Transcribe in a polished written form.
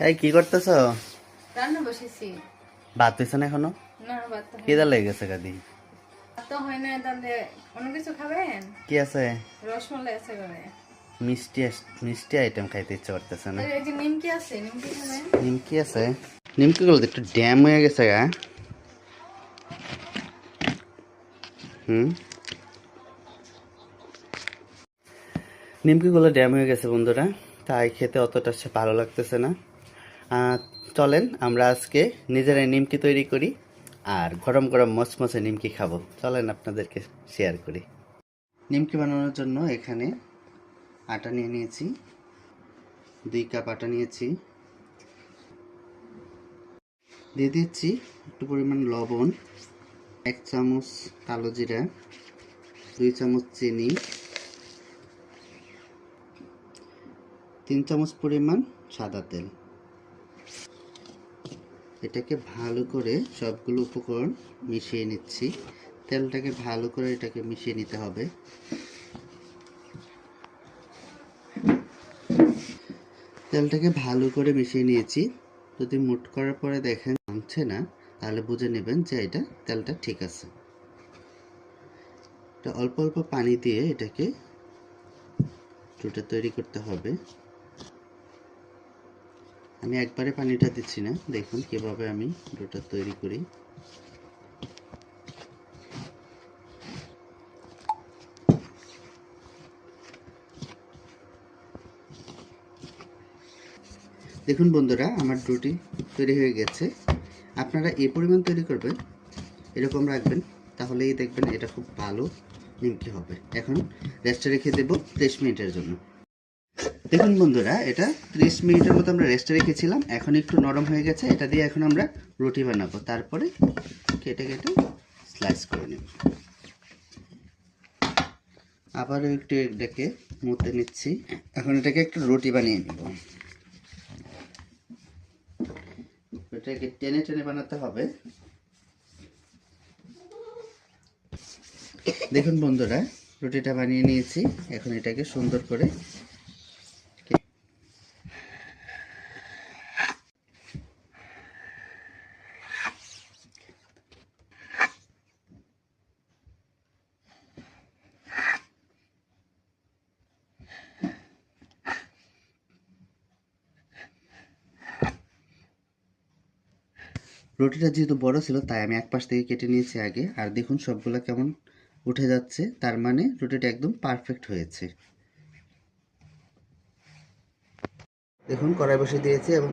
এই কি করতেছো? রান্না বসেছি। ভাত হইছে না এখনো? না ভাত তো খিদা হয়নি। লেগে গেছে গাদি। ভাত তো হয় না, তাহলে অন্য কিছু খাবেন? কি আছে? রসমালাই আছে ঘরে। মিষ্টি আইটেম খাইতে ইচ্ছা করতেছে না। তাহলে এই যে নিমকি আছে, নিমকি খাবেন? নিমকি আছে? নিমকি গুলো তো একটু ড্যাম হয়ে গেছে গা। হুম, নিমকি গুলো ড্যাম হয়ে গেছে বন্ধুরা, তাই খেতে অতটা সে ভালো লাগতেছে না। চলেন আমরা আজকে নিজেরাই নিমকি তৈরি করি আর গরম গরম মচমচে নিমকি খাবো। চলেন আপনাদেরকে শেয়ার করি। নিমকি বানানোর জন্য এখানে আটা নিয়ে নিয়েছি, 2 কাপ আটা নিয়েছি। দিয়ে দিচ্ছি একটু পরিমাণ লবণ, 1 চামচ কালো জিরা, 2 চামচ চিনি, 3 চামচ পরিমাণ সাদা তেল। এটাকে ভালো করে সবগুলো উপকরণ মিশিয়ে নিচ্ছি। তেলটাকে ভালো করে এটাকে মিশিয়ে নিতে হবে। তেলটাকে ভালো করে মিশিয়ে নিয়েছি। যদি মুট করার পরে দেখেন ভাঙছে না, তাহলে বুঝে নেবেন যে এটা তেলটা ঠিক আছে। এটা অল্প অল্প পানি দিয়ে এটাকে ডোটা তৈরি করতে হবে। আমি একবারে পানিটা দিচ্ছি না, দেখুন কিভাবে আমি ডোটা তৈরি করি। দেখুন বন্ধুরা, আমার ডোটি তৈরি হয়ে গেছে। আপনারা এই পরিমাণ তৈরি করবেন, এরকম রাখবেন, তাহলেই দেখবেন এটা খুব ভালো নিমকি হবে। এখন রেস্টে রেখে দেব 30 মিনিটের জন্য। দেখুন বন্ধুরা, এটা 30 মিনিটের মতো আমরা রেস্টে রেখেছিলাম। এখন একটু নরম হয়ে গেছে। এটা দিয়ে এখন আমরা রুটি বানাবো। তারপরে কেটে কেটে স্লাইস করে নেব। আবারও একটু এটাকে মুড়তে নিচ্ছি। এখন এটাকে একটু রুটি বানিয়ে নেব। এটাকে টেনে টেনে বানাতে হবে। দেখুন বন্ধুরা, রুটিটা বানিয়ে নিয়েছি। এখন এটাকে সুন্দর করে রুটিটা যেহেতু বড় ছিল, তাই আমি এক পাশ থেকে কেটে নিয়েছি আগে। আর দেখুন সবগুলা কেমন উঠে যাচ্ছে, তার মানে রুটিটা একদম পারফেক্ট হয়েছে। দেখুন কড়াই বসিয়ে দিয়েছি এবং